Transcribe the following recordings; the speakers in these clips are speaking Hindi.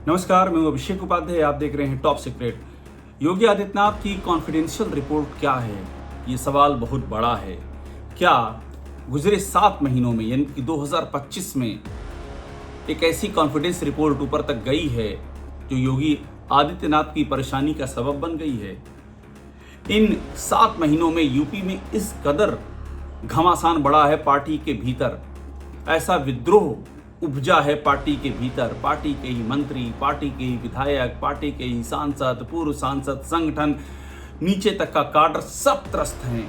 नमस्कार, मैं हूं अभिषेक उपाध्याय। आप देख रहे हैं टॉप सीक्रेट। योगी आदित्यनाथ की कॉन्फिडेंशियल रिपोर्ट क्या है, ये सवाल बहुत बड़ा है। क्या गुजरे 7 महीनों में यानी कि 2025 में एक ऐसी कॉन्फिडेंस रिपोर्ट ऊपर तक गई है जो योगी आदित्यनाथ की परेशानी का सबब बन गई है? इन 7 महीनों में यूपी में इस कदर घमासान बढ़ा है पार्टी के भीतर, ऐसा विद्रोह उपजा है पार्टी के भीतर। पार्टी के ही मंत्री, पार्टी के ही विधायक, पार्टी के ही सांसद, पूर्व सांसद, संगठन, नीचे तक का काडर सब त्रस्त हैं,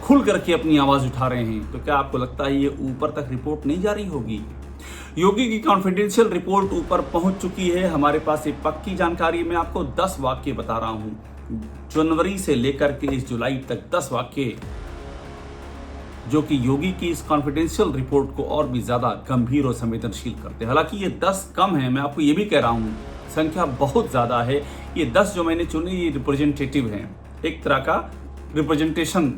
खुल करके अपनी आवाज उठा रहे हैं। तो क्या आपको लगता है ये ऊपर तक रिपोर्ट नहीं जारी होगी? योगी की कॉन्फिडेंशियल रिपोर्ट ऊपर पहुंच चुकी है। हमारे पास एक पक्की जानकारी, मैं आपको 10 वाक्य बता रहा हूं। जनवरी से लेकर के इस जुलाई तक 10 वाक्य जो कि योगी की इस कॉन्फिडेंशियल रिपोर्ट को और भी ज्यादा गंभीर और संवेदनशील करते हैं। हालांकि ये 10 कम है, मैं आपको ये भी कह रहा हूं, संख्या बहुत ज्यादा है। ये 10 जो मैंने चुने ये रिप्रेजेंटेटिव हैं, एक तरह का रिप्रेजेंटेशन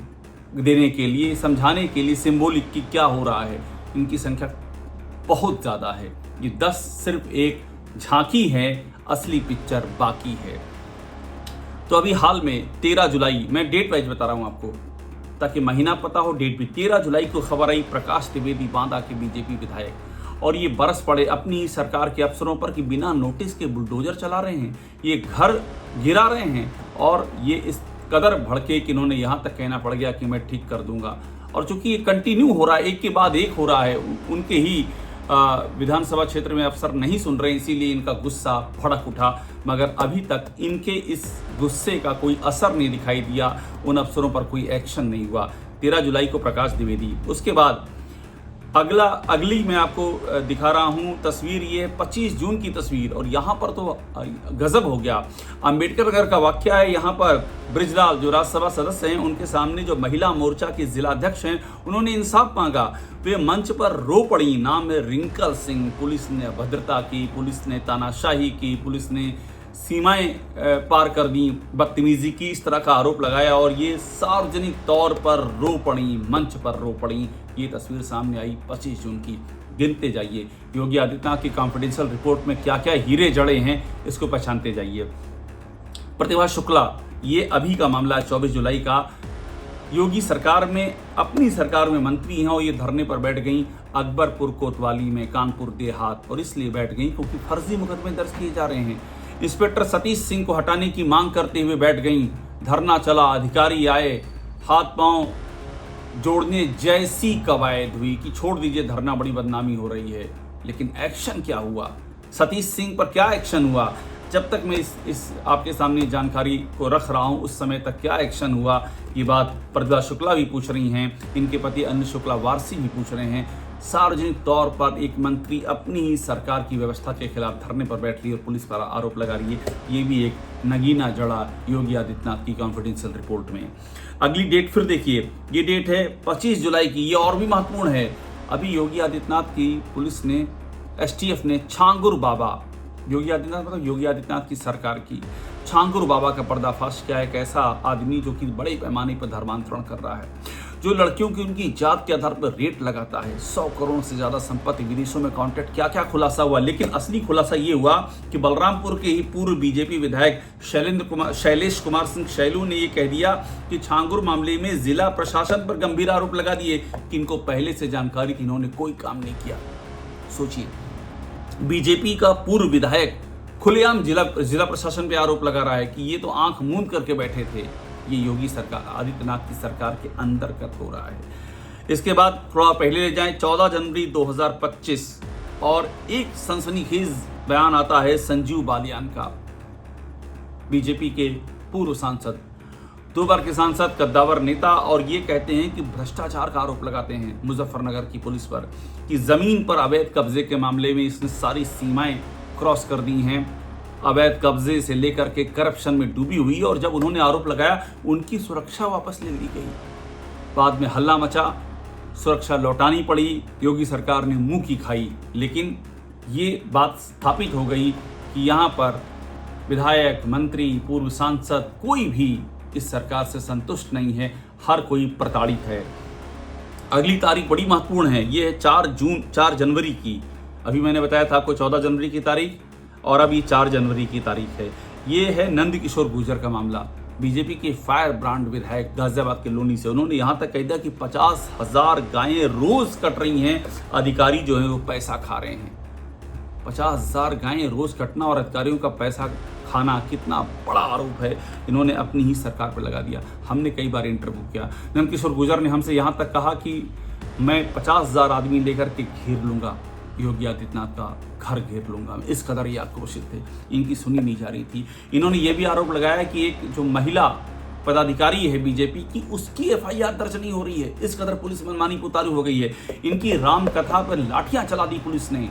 देने के लिए, समझाने के लिए, सिंबॉलिक की क्या हो रहा है। इनकी संख्या बहुत ज्यादा है। ये 10 सिर्फ एक झांकी है, असली पिक्चर बाकी है। तो अभी हाल में 13 जुलाई, मैं डेट वाइज बता रहा हूं आपको ताकि महीना पता हो, डेट भी 13 जुलाई को खबर आई प्रकाश द्विवेदी बांदा के बीजेपी विधायक, और ये बरस पड़े अपनी ही सरकार के अफसरों पर कि बिना नोटिस के बुलडोजर चला रहे हैं, ये घर गिरा रहे हैं। और ये इस कदर भड़के कि इन्होंने यहाँ तक कहना पड़ गया कि मैं ठीक कर दूंगा। और चूंकि ये कंटिन्यू हो रहा है, एक के बाद एक हो रहा है, उनके ही विधानसभा क्षेत्र में अफसर नहीं सुन रहे, इसीलिए इनका गुस्सा भड़क उठा। मगर अभी तक इनके इस गुस्से का कोई असर नहीं दिखाई दिया, उन अफसरों पर कोई एक्शन नहीं हुआ। 13 जुलाई को प्रकाश द्विवेदी, उसके बाद अगली मैं आपको दिखा रहा हूं तस्वीर, ये 25 जून की तस्वीर, और यहां पर तो गजब हो गया। अंबेडकर नगर का वाक्य है। यहां पर ब्रिजलाल जो राज्यसभा सदस्य हैं, उनके सामने जो महिला मोर्चा के जिलाध्यक्ष हैं, उन्होंने इंसाफ मांगा। वे मंच पर रो पड़ी। नाम है रिंकल सिंह। पुलिस ने अभद्रता की, पुलिस ने तानाशाही की, पुलिस ने सीमाएं पार कर दी, बदतमीजी की, इस तरह का आरोप लगाया, और ये सार्वजनिक तौर पर रो पड़ी, मंच पर रो पड़ी। ये तस्वीर सामने आई 25 जून की। गिनते जाइए योगी आदित्यनाथ की कॉन्फिडेंशियल रिपोर्ट में क्या क्या हीरे जड़े हैं, इसको पहचानते जाइए। प्रतिभा शुक्ला, ये अभी का मामला है, 24 जुलाई का। योगी सरकार में, अपनी सरकार में मंत्री हैं और ये धरने पर बैठ गई अकबरपुर कोतवाली में, कानपुर देहात, और इसलिए बैठ गई क्योंकि फर्जी मुकदमे दर्ज किए जा रहे हैं। इंस्पेक्टर सतीश सिंह को हटाने की मांग करते हुए बैठ गई। धरना चला, अधिकारी आए, हाथ पांव जोड़ने जैसी कवायद हुई कि छोड़ दीजिए धरना, बड़ी बदनामी हो रही है। लेकिन एक्शन क्या हुआ? सतीश सिंह पर क्या एक्शन हुआ? जब तक मैं इस आपके सामने जानकारी को रख रहा हूं, उस समय तक क्या एक्शन हुआ, ये बात प्रतिभा शुक्ला भी पूछ रही हैं, इनके पति अन्य शुक्ला वारसी भी पूछ रहे हैं। सार्वजनिक तौर पर एक मंत्री अपनी ही सरकार की व्यवस्था के खिलाफ धरने पर बैठ रही है और पुलिस पर आरोप लगा रही है। ये भी एक नगीना जड़ा योगी आदित्यनाथ की कॉन्फिडेंशियल रिपोर्ट में। अगली डेट फिर देखिए, ये डेट है 25 जुलाई की। ये और भी महत्वपूर्ण है। अभी योगी आदित्यनाथ की पुलिस ने, एसटीएफ ने छांगुर बाबा, योगी आदित्यनाथ मतलब योगी आदित्यनाथ की सरकार की छांगुर बाबा का पर्दाफाश किया है। एक ऐसा आदमी जो कि बड़े पैमाने पर धर्मांतरण कर रहा है, जो लड़कियों की उनकी जात के आधार पर रेट लगाता है। 100 करोड़ से ज्यादा संपत्ति, विदेशों में कॉन्ट्रैक्ट, क्या क्या खुलासा हुआ। लेकिन असली खुलासा ये हुआ कि बलरामपुर के ही पूर्व बीजेपी विधायक शैलेश कुमार सिंह शैलू ने ये कह दिया कि छांगुर मामले में जिला प्रशासन पर गंभीर आरोप लगा दिए कि इनको पहले से जानकारी थी, इन्होंने कोई काम नहीं किया। सोचिए, बीजेपी का पूर्व विधायक खुलेआम जिला प्रशासन पे आरोप लगा रहा है कि ये तो आंख मूंद करके बैठे थे। ये योगी सरकार, आदित्यनाथ की सरकार के अंतर्गत हो रहा है। इसके बाद थोड़ा पहले ले जाएं, 14 जनवरी 2025, और एक सनसनीखेज बयान आता है संजीव बालियान का, बीजेपी के पूर्व सांसद, 2 बार के सांसद, कद्दावर नेता, और ये कहते हैं कि भ्रष्टाचार का आरोप लगाते हैं मुजफ्फरनगर की पुलिस पर कि जमीन पर अवैध कब्जे के मामले में इसने सारी सीमाएं क्रॉस कर दी हैं। अवैध कब्जे से लेकर के करप्शन में डूबी हुई, और जब उन्होंने आरोप लगाया उनकी सुरक्षा वापस ले ली गई। बाद में हल्ला मचा, सुरक्षा लौटानी पड़ी, योगी सरकार ने मुंह की खाई। लेकिन ये बात स्थापित हो गई कि यहाँ पर विधायक, मंत्री, पूर्व सांसद, कोई भी इस सरकार से संतुष्ट नहीं है, हर कोई प्रताड़ित है। अगली तारीख बड़ी महत्वपूर्ण है, ये है 4 जनवरी की। अभी मैंने बताया था आपको 14 जनवरी की तारीख, और अब ये 4 जनवरी की तारीख है। ये है नंद किशोर गुर्जर का मामला। बीजेपी के फायर ब्रांड विधायक गाजियाबाद के लोनी से, उन्होंने यहाँ तक कह दिया कि 50,000 गायें रोज कट रही हैं, अधिकारी जो है वो पैसा खा रहे हैं। 50,000 गायें रोज कटना और अधिकारियों का पैसा खाना कितना बड़ा आरोप है, इन्होंने अपनी ही सरकार पर लगा दिया। हमने कई बार इंटरव्यू किया, नंद किशोर गुर्जर ने हमसे यहाँ तक कहा कि मैं 50,000 आदमी लेकर के घेर लूंगा, योगी आदित्यनाथ का घर घेर लूंगा। इस कदर ये आक्रोशित थे, इनकी सुनी नहीं जा रही थी। इन्होंने ये भी आरोप लगाया कि एक जो महिला पदाधिकारी है बीजेपी की, उसकी FIR दर्ज नहीं हो रही है। इस कदर पुलिस मनमानी पुतारू हो गई है। इनकी राम कथा पर लाठियां चला दी पुलिस ने।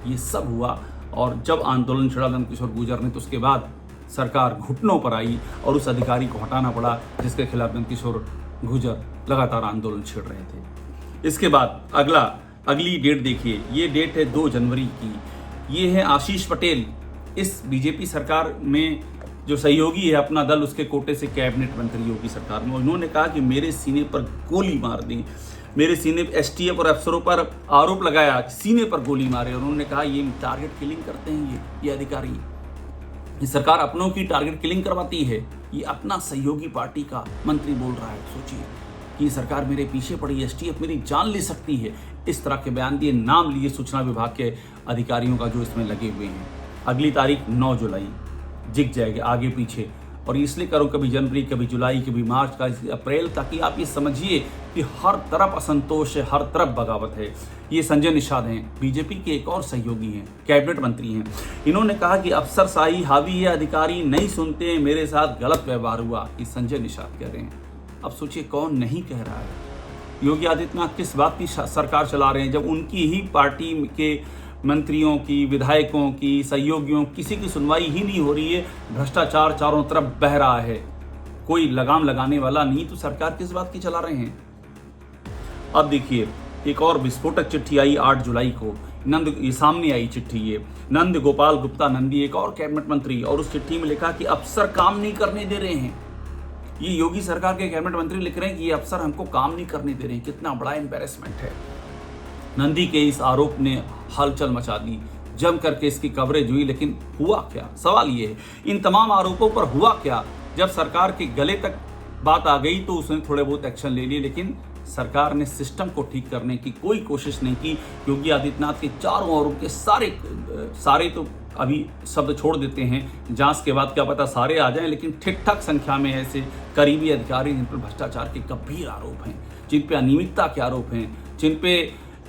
ये सब हुआ और जब आंदोलन छिड़ा नंद किशोर गुर्जर ने, तो उसके बाद सरकार घुटनों पर आई और उस अधिकारी को हटाना पड़ा जिसके खिलाफ नंद किशोर गुर्जर लगातार आंदोलन छेड़ रहे थे। इसके बाद अगली डेट देखिए, ये डेट है 2 जनवरी की। ये है आशीष पटेल, इस बीजेपी सरकार में जो सहयोगी है अपना दल, उसके कोटे से कैबिनेट मंत्री योगी सरकार में। उन्होंने कहा कि मेरे सीने पर गोली मार दी, मेरे सीने पर STF और अफसरों पर आरोप लगाया, सीने पर गोली मारे। उन्होंने कहा ये टारगेट किलिंग करते हैं ये अधिकारी, ये सरकार अपनों की टारगेट किलिंग करवाती है। ये अपना सहयोगी पार्टी का मंत्री बोल रहा है। सोचिए कि सरकार मेरे पीछे पड़ी, STF मेरी जान ले सकती है। इस तरह के बयान दिए, नाम लिए सूचना विभाग के अधिकारियों का जो इसमें लगे हुए हैं। अगली तारीख 9 जुलाई, जिग जाएगा आगे पीछे, और इसलिए करो कभी जनवरी, कभी जुलाई, कभी मार्च, कभी अप्रैल, ताकि आप ये समझिए कि हर तरफ असंतोष है, हर तरफ बगावत है। ये संजय निषाद हैं, बीजेपी के एक और सहयोगी हैं, कैबिनेट मंत्री हैं। इन्होंने कहा कि अफसरशाही हावी है, अधिकारी नहीं सुनते, मेरे साथ गलत व्यवहार हुआ। ये संजय निषाद कह रहे हैं। अब सोचिए कौन नहीं कह रहा है। योगी आदित्यनाथ किस बात की सरकार चला रहे हैं जब उनकी ही पार्टी के मंत्रियों की, विधायकों की, सहयोगियों, किसी की सुनवाई ही नहीं हो रही है। भ्रष्टाचार चारों तरफ बह रहा है, कोई लगाम लगाने वाला नहीं, तो सरकार किस बात की चला रहे हैं। अब देखिए एक और विस्फोटक चिट्ठी आई 8 जुलाई को, ये सामने आई चिट्ठी। ये नंद गोपाल गुप्ता नंदी, एक और कैबिनेट मंत्री, और उस चिट्ठी में लिखा कि अफसर काम नहीं करने दे रहे हैं। ये योगी सरकार के कैबिनेट मंत्री लिख रहे हैं कि ये अफसर हमको काम नहीं करने दे रहे हैं। कितना बड़ा एम्बैरेसमेंट है। नंदी के इस आरोप ने हलचल मचा दी, जम करके इसकी कवरेज हुई, लेकिन हुआ क्या? सवाल ये है इन तमाम आरोपों पर हुआ क्या? जब सरकार के गले तक बात आ गई तो उसने थोड़े बहुत एक्शन ले लिए, लेकिन सरकार ने सिस्टम को ठीक करने की कोई कोशिश नहीं की। योगी आदित्यनाथ के चारों आरोप के सारे तो अभी शब्द छोड़ देते हैं, जांच के बाद क्या पता सारे आ जाएं, लेकिन ठीक ठाक संख्या में ऐसे करीबी अधिकारी जिन पर भ्रष्टाचार के गंभीर आरोप हैं, जिन पे अनियमितता के आरोप हैं, जिन पे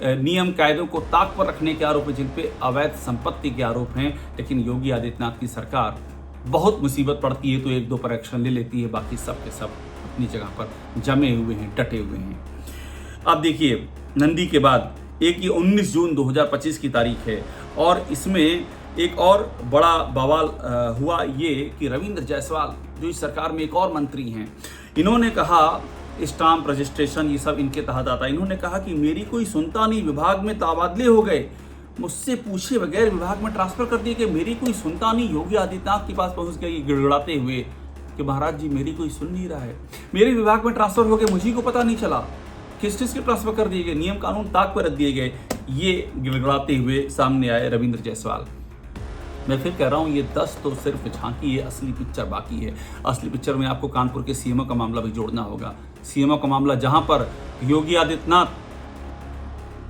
नियम कायदों को ताक पर रखने के आरोप हैं, जिन पे अवैध संपत्ति के आरोप हैं। लेकिन योगी आदित्यनाथ की सरकार बहुत मुसीबत पड़ती है तो 1-2 पर एक्शन ले लेती है, बाकी सब के सब अपनी जगह पर जमे हुए हैं, डटे हुए हैं। अब देखिए नंदी के बाद एक ये 19 जून 2025 की तारीख है, और इसमें एक और बड़ा बवाल हुआ ये कि रविंद्र जायसवाल जो इस सरकार में एक और मंत्री हैं, इन्होंने कहा स्टाम्प रजिस्ट्रेशन ये सब इनके तहत आता है। इन्होंने कहा कि मेरी कोई सुनता नहीं, विभाग में तबादले हो गए, मुझसे पूछे बगैर विभाग में ट्रांसफर कर दिए कि मेरी कोई सुनता नहीं। योगी आदित्यनाथ के पास पहुंच गए गिड़गिड़ाते हुए कि महाराज जी मेरी कोई सुन नहीं रहा है, मेरे विभाग में ट्रांसफर हो गए, मुझे को पता नहीं चला, किस चीज के ट्रांसफर कर दिए गए, नियम कानून ताक पर रख दिए गए। ये गिड़गिड़ाते हुए सामने आए रविंद्र जायसवाल। मैं फिर कह रहा हूँ ये 10 तो सिर्फ झांकी है, असली पिक्चर बाकी है। असली पिक्चर में आपको कानपुर के CMO का मामला भी जोड़ना होगा। CMO का मामला जहां पर योगी आदित्यनाथ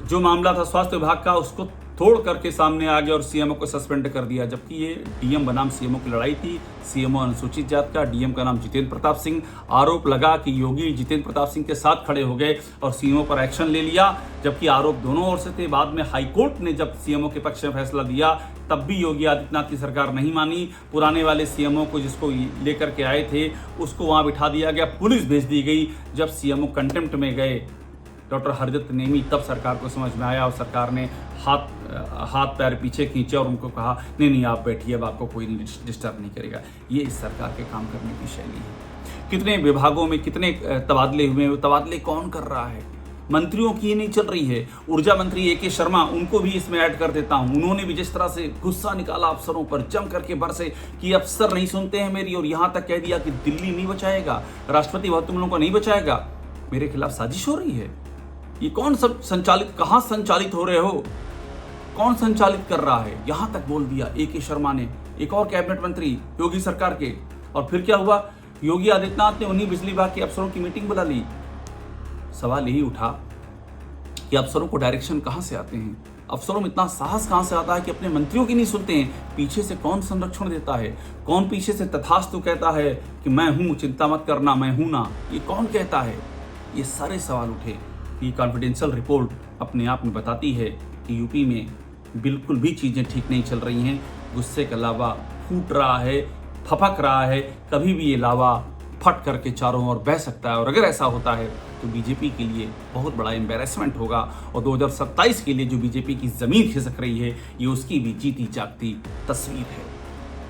जो मामला था स्वास्थ्य विभाग का उसको तोड़ करके सामने आ गया और CMO को सस्पेंड कर दिया, जबकि ये DM बनाम CMO की लड़ाई थी। CMO अनुसूचित जात का, DM का नाम जितेंद्र प्रताप सिंह। आरोप लगा कि योगी जितेंद्र प्रताप सिंह के साथ खड़े हो गए और CMO पर एक्शन ले लिया, जबकि आरोप दोनों ओर से थे। बाद में हाईकोर्ट ने जब CMO के पक्ष में फैसला दिया तब भी योगी आदित्यनाथ की सरकार नहीं मानी। पुराने वाले CMO को जिसको लेकर के आए थे उसको वहां बिठा दिया गया, पुलिस भेज दी गई। जब CMO कंटेम्प्ट में गए डॉक्टर हरदत्त नेमी, तब सरकार को समझ में आया और सरकार ने हाथ पैर पीछे खींचे और उनको कहा नहीं आप बैठिए, अब आपको कोई डिस्टर्ब नहीं करेगा। ये इस सरकार के काम करने की शैली है। कितने विभागों में कितने तबादले हुए हैं, तबादले कौन कर रहा है? मंत्रियों की नहीं चल रही है। ऊर्जा मंत्री AK शर्मा, उनको भी इसमें ऐड कर देता हूं। उन्होंने भी जिस तरह से गुस्सा निकाला अफसरों पर, जम करके बरसे कि अफसर नहीं सुनते हैं मेरी, और यहां तक कह दिया कि दिल्ली नहीं बचाएगा, राष्ट्रपति भवन तुम लोगों को नहीं बचाएगा। मेरे खिलाफ साजिश हो रही है। ये कौन सब संचालित, कहां संचालित हो रहे हो? कौन संचालित कर रहा है, यहां तक बोल दिया AK शर्मा ने, एक और कैबिनेट मंत्री योगी सरकार के। और फिर क्या हुआ, योगी आदित्यनाथ ने उन्हीं बिजली विभाग के अफसरों की मीटिंग बुला ली। सवाल यही उठा कि अफसरों को डायरेक्शन कहां से आते हैं, अफसरों में इतना साहस कहां से आता है कि अपने मंत्रियों की नहीं सुनते हैं। पीछे से कौन संरक्षण देता है, कौन पीछे से तथास्तु कहता है कि मैं हूं, चिंता मत करना, मैं हूं ना, ये कौन कहता है। ये सारे सवाल उठे। ये कॉन्फिडेंशियल रिपोर्ट अपने आप में बताती है कि यूपी में बिल्कुल भी चीजें ठीक नहीं चल रही हैं। गुस्से का लावा फूट रहा है, फपक रहा है, कभी भी ये लावा फट करके चारों ओर बह सकता है। और अगर ऐसा होता है तो बीजेपी के लिए बहुत बड़ा एम्बैरेसमेंट होगा। और 2027 के लिए जो बीजेपी की जमीन खिसक रही है, ये उसकी भी जीती जागती तस्वीर है।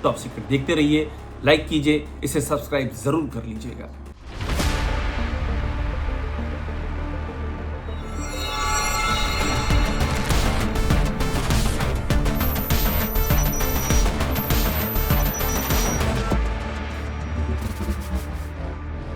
टॉप सीक्रेट देखते रहिए, लाइक कीजिए, इसे सब्सक्राइब जरूर कर लीजिएगा।